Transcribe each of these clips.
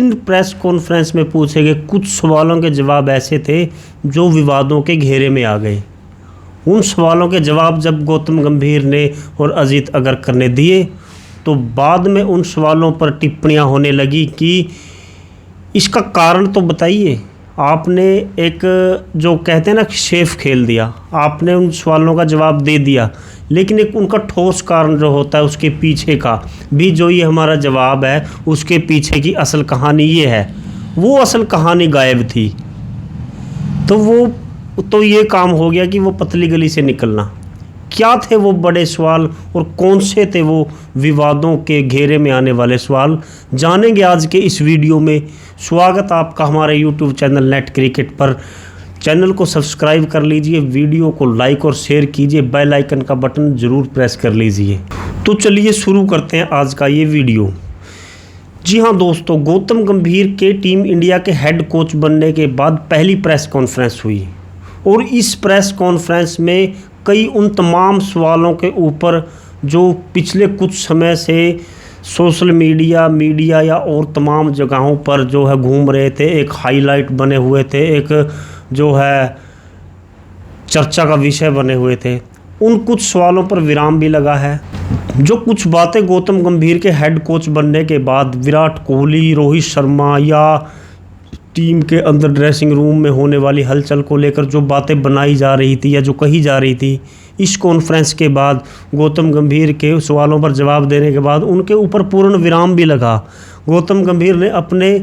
इन press conference में पूछे गए कुछ सवालों के जवाब ऐसे थे जो विवादों के घेरे में आ गए। उन सवालों के जवाब जब गौतम गंभीर ने और अजीत अगरकर ने दिए तो बाद में उन सवालों पर टिप्पणियां होने लगी कि इसका कारण तो बताइए। आपने एक जो कहते हैं ना शेफ खेल दिया, आपने उन सवालों का जवाब दे दिया, लेकिन एक उनका ठोस कारण जो होता है उसके पीछे का भी जो ये हमारा जवाब है उसके पीछे की असल कहानी ये है, वो असल कहानी गायब थी। तो ये काम हो गया कि वो पतली गली से निकलना। क्या थे वो बड़े सवाल और कौन से थे वो विवादों के घेरे में आने वाले सवाल, जानेंगे आज के इस वीडियो में। स्वागत आपका हमारे यूट्यूब चैनल नेट क्रिकेट पर। चैनल को सब्सक्राइब कर लीजिए, वीडियो को लाइक और शेयर कीजिए, बेल आइकन का बटन ज़रूर प्रेस कर लीजिए। तो चलिए शुरू करते हैं आज का ये वीडियो। जी हाँ दोस्तों, गौतम गंभीर के टीम इंडिया के हेड कोच बनने के बाद पहली प्रेस कॉन्फ्रेंस हुई और इस प्रेस कॉन्फ्रेंस में कई उन तमाम सवालों के ऊपर जो पिछले कुछ समय से सोशल मीडिया या और तमाम जगहों पर जो है घूम रहे थे, एक हाईलाइट बने हुए थे, एक जो है चर्चा का विषय बने हुए थे, उन कुछ सवालों पर विराम भी लगा है। जो कुछ बातें गौतम गंभीर के हेड कोच बनने के बाद विराट कोहली, रोहित शर्मा या टीम के अंदर ड्रेसिंग रूम में होने वाली हलचल को लेकर जो बातें बनाई जा रही थी या जो कही जा रही थी, इस कॉन्फ्रेंस के बाद गौतम गंभीर के सवालों पर जवाब देने के बाद उनके ऊपर पूर्ण विराम भी लगा। गौतम गंभीर ने अपने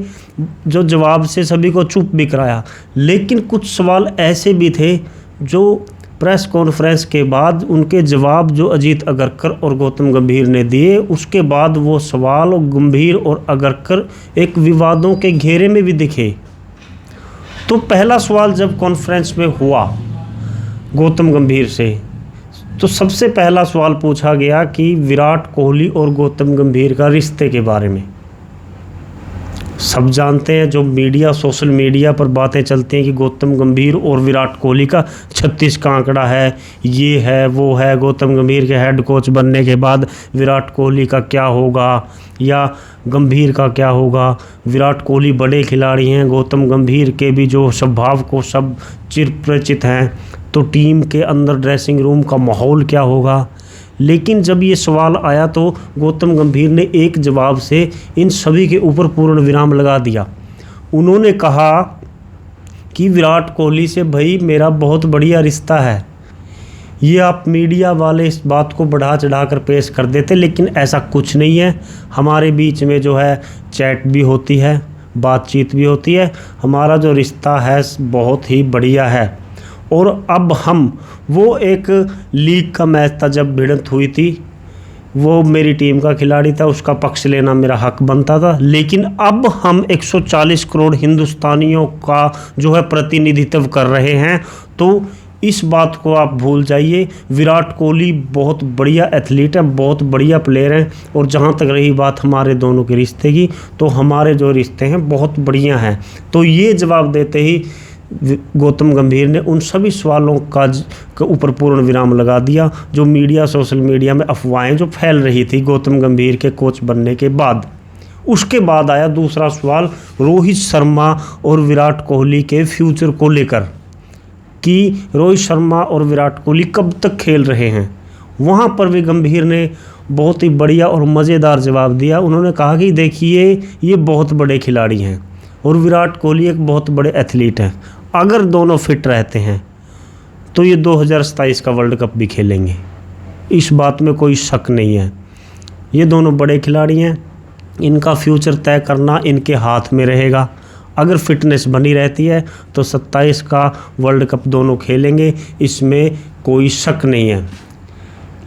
जो जवाब से सभी को चुप भी कराया, लेकिन कुछ सवाल ऐसे भी थे जो प्रेस कॉन्फ्रेंस के बाद उनके जवाब जो अजीत अगरकर और गौतम गंभीर ने दिए, उसके बाद वो सवाल और गंभीर और अगरकर एक विवादों के घेरे में भी दिखे। तो पहला सवाल जब कॉन्फ्रेंस में हुआ गौतम गंभीर से, तो सबसे पहला सवाल पूछा गया कि विराट कोहली और गौतम गंभीर का रिश्ते के बारे में। सब जानते हैं, जो सोशल मीडिया पर बातें चलती हैं कि गौतम गंभीर और विराट कोहली का 36 का आंकड़ा है, ये है वो है, गौतम गंभीर के हेड कोच बनने के बाद विराट कोहली का क्या होगा या गंभीर का क्या होगा। विराट कोहली बड़े खिलाड़ी हैं, गौतम गंभीर के भी जो स्वभाव को सब चिरपरिचित हैं, तो टीम के अंदर ड्रेसिंग रूम का माहौल क्या होगा। लेकिन जब ये सवाल आया तो गौतम गंभीर ने एक जवाब से इन सभी के ऊपर पूर्ण विराम लगा दिया। उन्होंने कहा कि विराट कोहली से भाई मेरा बहुत बढ़िया रिश्ता है। ये आप मीडिया वाले इस बात को बढ़ा चढ़ा कर पेश कर देते, लेकिन ऐसा कुछ नहीं है। हमारे बीच में जो है चैट भी होती है, बातचीत भी होती है, हमारा जो रिश्ता है बहुत ही बढ़िया है। और अब हम वो एक लीग का मैच था जब भिड़ंत हुई थी, वो मेरी टीम का खिलाड़ी था, उसका पक्ष लेना मेरा हक बनता था, लेकिन अब हम 140 करोड़ हिंदुस्तानियों का जो है प्रतिनिधित्व कर रहे हैं। तो इस बात को आप भूल जाइए। विराट कोहली बहुत बढ़िया एथलीट है, बहुत बढ़िया प्लेयर हैं, और जहाँ तक रही बात हमारे दोनों के रिश्ते की, तो हमारे जो रिश्ते हैं बहुत बढ़िया हैं। तो ये जवाब देते ही गौतम गंभीर ने उन सभी सवालों का ऊपर पूर्ण विराम लगा दिया जो सोशल मीडिया में अफवाहें जो फैल रही थी गौतम गंभीर के कोच बनने के बाद। उसके बाद आया दूसरा सवाल रोहित शर्मा और विराट कोहली के फ्यूचर को लेकर कि रोहित शर्मा और विराट कोहली कब तक खेल रहे हैं। वहाँ पर भी गंभीर ने बहुत ही बढ़िया और मज़ेदार जवाब दिया। उन्होंने कहा कि देखिए ये बहुत बड़े खिलाड़ी हैं और विराट कोहली एक बहुत बड़े एथलीट हैं, अगर दोनों फिट रहते हैं तो ये 2027 का वर्ल्ड कप भी खेलेंगे, इस बात में कोई शक नहीं है। ये दोनों बड़े खिलाड़ी हैं, इनका फ्यूचर तय करना इनके हाथ में रहेगा। अगर फिटनेस बनी रहती है तो 27 का वर्ल्ड कप दोनों खेलेंगे, इसमें कोई शक नहीं है।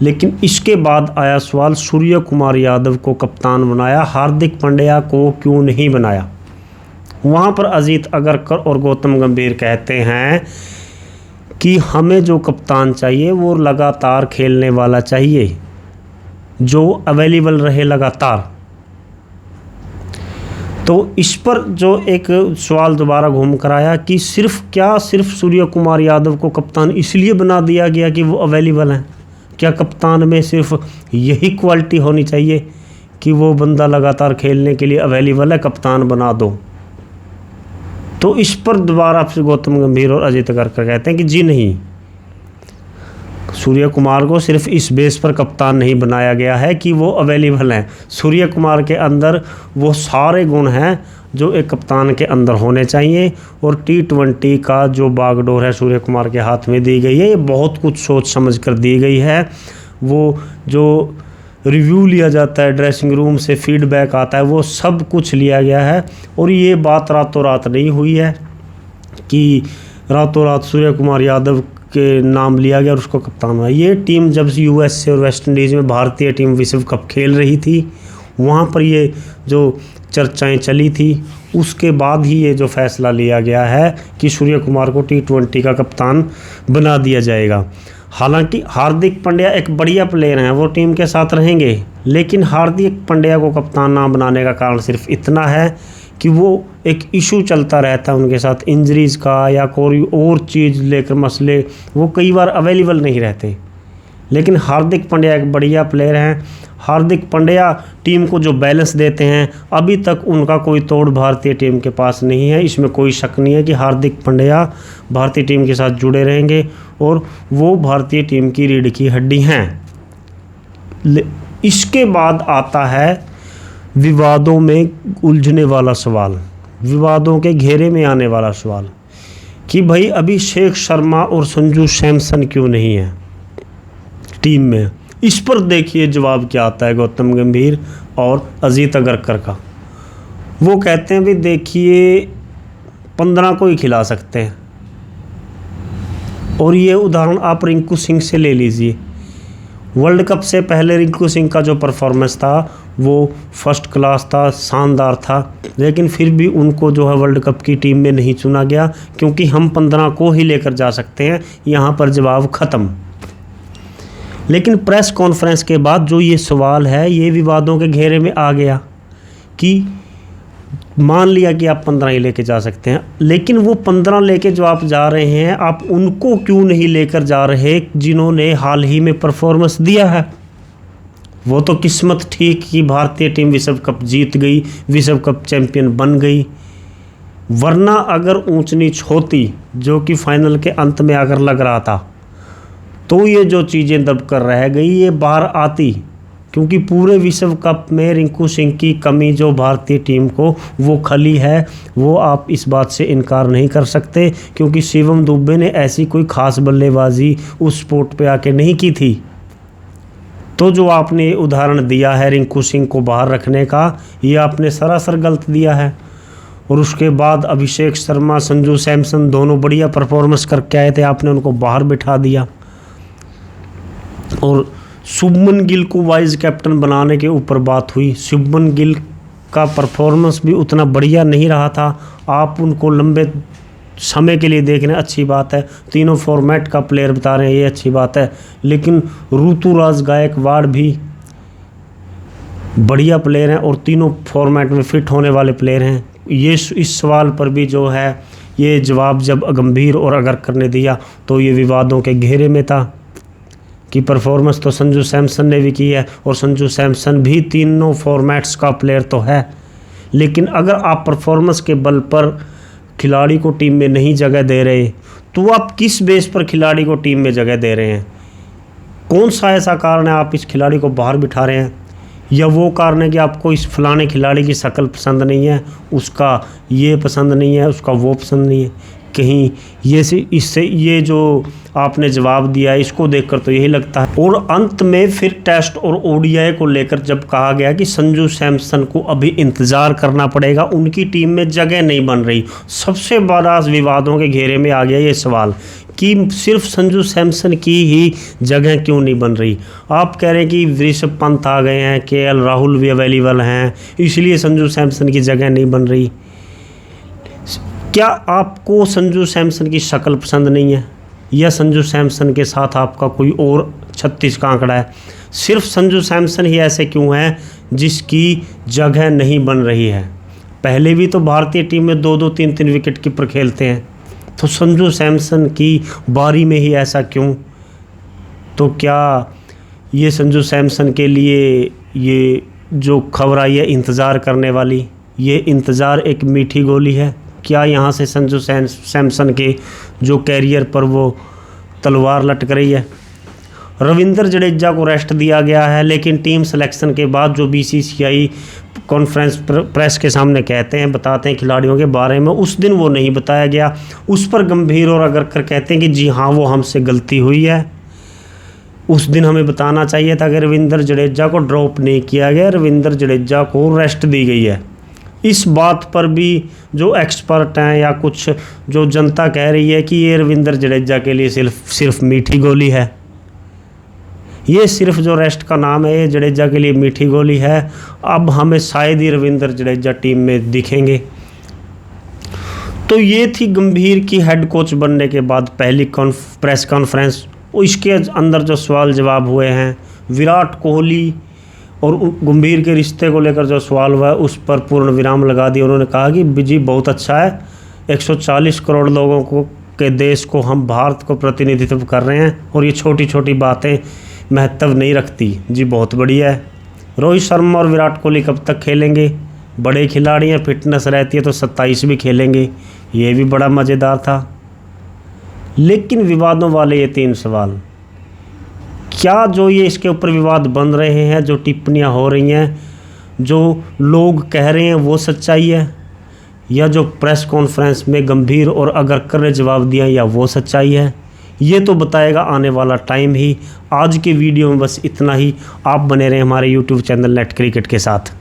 लेकिन इसके बाद आया सवाल सूर्य कुमार यादव को कप्तान बनाया, हार्दिक पांड्या को क्यों नहीं बनाया। वहाँ पर अजीत अगरकर और गौतम गंभीर कहते हैं कि हमें जो कप्तान चाहिए वो लगातार खेलने वाला चाहिए, जो अवेलेबल रहे लगातार। तो इस पर जो एक सवाल दोबारा घूम कर आया कि सिर्फ सूर्य कुमार यादव को कप्तान इसलिए बना दिया गया कि वो अवेलेबल हैं। क्या कप्तान में सिर्फ यही क्वालिटी होनी चाहिए कि वो बंदा लगातार खेलने के लिए अवेलेबल है, कप्तान बना दो। तो इस पर दोबारा फिर गौतम गंभीर और अजित अगरकर कहते हैं कि जी नहीं, सूर्य कुमार को सिर्फ इस बेस पर कप्तान नहीं बनाया गया है कि वो अवेलेबल हैं। सूर्य कुमार के अंदर वो सारे गुण हैं जो एक कप्तान के अंदर होने चाहिए। और T20 का जो बागडोर है सूर्य कुमार के हाथ में दी गई है, ये बहुत कुछ सोच समझ कर दी गई है। वो जो रिव्यू लिया जाता है, ड्रेसिंग रूम से फीडबैक आता है, वो सब कुछ लिया गया है। और ये बात रातों रात नहीं हुई है कि रातों रात सूर्य कुमार यादव के नाम लिया गया और उसको कप्तान हुआ। ये टीम जब USA और वेस्ट इंडीज़ में भारतीय टीम विश्व कप खेल रही थी, वहाँ पर ये जो चर्चाएं चली थी, उसके बाद ही ये जो फैसला लिया गया है कि सूर्य कुमार को T20 का कप्तान बना दिया जाएगा। हालांकि हार्दिक पांड्या एक बढ़िया प्लेयर हैं, वो टीम के साथ रहेंगे, लेकिन हार्दिक पांड्या को कप्तान ना बनाने का कारण सिर्फ इतना है कि वो एक इशू चलता रहता है उनके साथ इंजरीज़ का या कोई और चीज़ लेकर मसले, वो कई बार अवेलेबल नहीं रहते। लेकिन हार्दिक पांड्या एक बढ़िया प्लेयर हैं। हार्दिक पांड्या टीम को जो बैलेंस देते हैं, अभी तक उनका कोई तोड़ भारतीय टीम के पास नहीं है। इसमें कोई शक नहीं है कि हार्दिक पांड्या भारतीय टीम के साथ जुड़े रहेंगे और वो भारतीय टीम की रीढ़ की हड्डी हैं। इसके बाद आता है विवादों में उलझने वाला सवाल, विवादों के घेरे में आने वाला सवाल कि भाई अभिषेक शर्मा और संजू सैमसन क्यों नहीं है टीम में। इस पर देखिए जवाब क्या आता है गौतम गंभीर और अजीत अगरकर का। वो कहते हैं भी देखिए 15 को ही खिला सकते हैं। और ये उदाहरण आप रिंकू सिंह से ले लीजिए। वर्ल्ड कप से पहले रिंकू सिंह का जो परफॉर्मेंस था वो फर्स्ट क्लास था, शानदार था, लेकिन फिर भी उनको जो है वर्ल्ड कप की टीम में नहीं चुना गया क्योंकि हम 15 को ही लेकर जा सकते हैं। यहाँ पर जवाब ख़त्म। लेकिन प्रेस कॉन्फ्रेंस के बाद जो ये सवाल है ये विवादों के घेरे में आ गया कि मान लिया कि आप 15 ही लेके जा सकते हैं, लेकिन वो 15 लेके जो आप जा रहे हैं, आप उनको क्यों नहीं लेकर जा रहे जिन्होंने हाल ही में परफॉर्मेंस दिया है। वो तो किस्मत ठीक कि भारतीय टीम विश्व कप जीत गई, विश्व कप चैंपियन बन गई, वरना अगर ऊंच नीच होती जो कि फाइनल के अंत में अगर लग रहा था तो ये जो चीज़ें दब कर रह गई ये बाहर आती। क्योंकि पूरे विश्व कप में रिंकू सिंह की कमी जो भारतीय टीम को वो खली है, वो आप इस बात से इनकार नहीं कर सकते क्योंकि शिवम दुबे ने ऐसी कोई ख़ास बल्लेबाजी उस स्पोर्ट पे आके नहीं की थी। तो जो आपने उदाहरण दिया है रिंकू सिंह को बाहर रखने का, ये आपने सरासर गलत दिया है। और उसके बाद अभिषेक शर्मा, संजू सैमसन दोनों बढ़िया परफॉर्मेंस करके आए थे, आपने उनको बाहर बिठा दिया। और शुभमन गिल को वाइस कैप्टन बनाने के ऊपर बात हुई। शुभमन गिल का परफॉर्मेंस भी उतना बढ़िया नहीं रहा था, आप उनको लंबे समय के लिए देख रहे हैं, अच्छी बात है। तीनों फॉर्मेट का प्लेयर बता रहे हैं, ये अच्छी बात है। लेकिन ऋतुराज गायकवाड़ भी बढ़िया प्लेयर हैं और तीनों फॉर्मेट में फिट होने वाले प्लेयर हैं। ये इस सवाल पर भी जो है ये जवाब जब गंभीर और अगरकर ने दिया तो ये विवादों के घेरे में था कि परफॉर्मेंस तो संजू सैमसन ने भी की है और संजू सैमसन भी तीनों फॉर्मेट्स का प्लेयर तो है। लेकिन अगर आप परफॉर्मेंस के बल पर खिलाड़ी को टीम में नहीं जगह दे रहे तो आप किस बेस पर खिलाड़ी को टीम में जगह दे रहे हैं? कौन सा ऐसा कारण है आप इस खिलाड़ी को बाहर बिठा रहे हैं? या वो कारण है कि आपको इस फलाने खिलाड़ी की शक्ल पसंद नहीं है, उसका ये पसंद नहीं है, उसका वो पसंद नहीं है? कहीं ये से इससे ये जो आपने जवाब दिया है इसको देखकर तो यही लगता है। और अंत में फिर टेस्ट और ओडीआई को लेकर जब कहा गया कि संजू सैमसन को अभी इंतज़ार करना पड़ेगा, उनकी टीम में जगह नहीं बन रही, सबसे बड़ा विवादों के घेरे में आ गया ये सवाल कि सिर्फ संजू सैमसन की ही जगह क्यों नहीं बन रही। आप कह रहे हैं कि ऋषभ पंत आ गए हैं, केएल राहुल भी अवेलेबल हैं, इसलिए संजू सैमसन की जगह नहीं बन रही। क्या आपको संजू सैमसन की शक्ल पसंद नहीं है या संजू सैमसन के साथ आपका कोई और 36 का आंकड़ा है? सिर्फ संजू सैमसन ही ऐसे क्यों है जिसकी जगह नहीं बन रही है? पहले भी तो भारतीय टीम में 2-2, 3-3 विकेट कीपर खेलते हैं, तो संजू सैमसन की बारी में ही ऐसा क्यों? तो क्या ये संजू सैमसन के लिए ये जो खबर आई है इंतज़ार करने वाली, ये इंतज़ार एक मीठी गोली है। क्या यहाँ से संजू सैमसन के जो कैरियर पर वो तलवार लटक रही है? रविंद्र जडेजा को रेस्ट दिया गया है, लेकिन टीम सिलेक्शन के बाद जो बीसीसीआई कॉन्फ्रेंस प्रेस के सामने कहते हैं, बताते हैं खिलाड़ियों के बारे में, उस दिन वो नहीं बताया गया। उस पर गंभीर और अग्रकर कहते हैं कि जी हाँ, वो हमसे गलती हुई है, उस दिन हमें बताना चाहिए था कि रविंद्र जडेजा को ड्रॉप नहीं किया गया, रविंद्र जडेजा को रेस्ट दी गई है। इस बात पर भी जो एक्सपर्ट हैं या कुछ जो जनता कह रही है कि ये रविंद्र जडेजा के लिए सिर्फ मीठी गोली है। ये सिर्फ जो रेस्ट का नाम है, ये जडेजा के लिए मीठी गोली है। अब हमें शायद ही रविंद्र जडेजा टीम में दिखेंगे। तो ये थी गंभीर की हेड कोच बनने के बाद पहली प्रेस कॉन्फ्रेंस। इसके अंदर जो सवाल जवाब हुए हैं, विराट कोहली और गंभीर के रिश्ते को लेकर जो सवाल हुआ है, उस पर पूर्ण विराम लगा दिया। उन्होंने कहा कि जी बहुत अच्छा है, 140 करोड़ लोगों को के देश को हम भारत को प्रतिनिधित्व कर रहे हैं और ये छोटी छोटी बातें महत्व नहीं रखती। जी बहुत बढ़िया है। रोहित शर्मा और विराट कोहली कब तक खेलेंगे? बड़े खिलाड़ी हैं, फिटनेस रहती है तो 27 भी खेलेंगे। ये भी बड़ा मज़ेदार था। लेकिन विवादों वाले ये 3 सवाल, क्या जो ये इसके ऊपर विवाद बन रहे हैं, जो टिप्पणियां हो रही हैं, जो लोग कह रहे हैं, वो सच्चाई है, या जो प्रेस कॉन्फ्रेंस में गंभीर और अग्रकर ने जवाब दिया, या वो सच्चाई है? ये तो बताएगा आने वाला टाइम ही। आज के वीडियो में बस इतना ही। आप बने रहें हमारे यूट्यूब चैनल नेट क्रिकेट के साथ।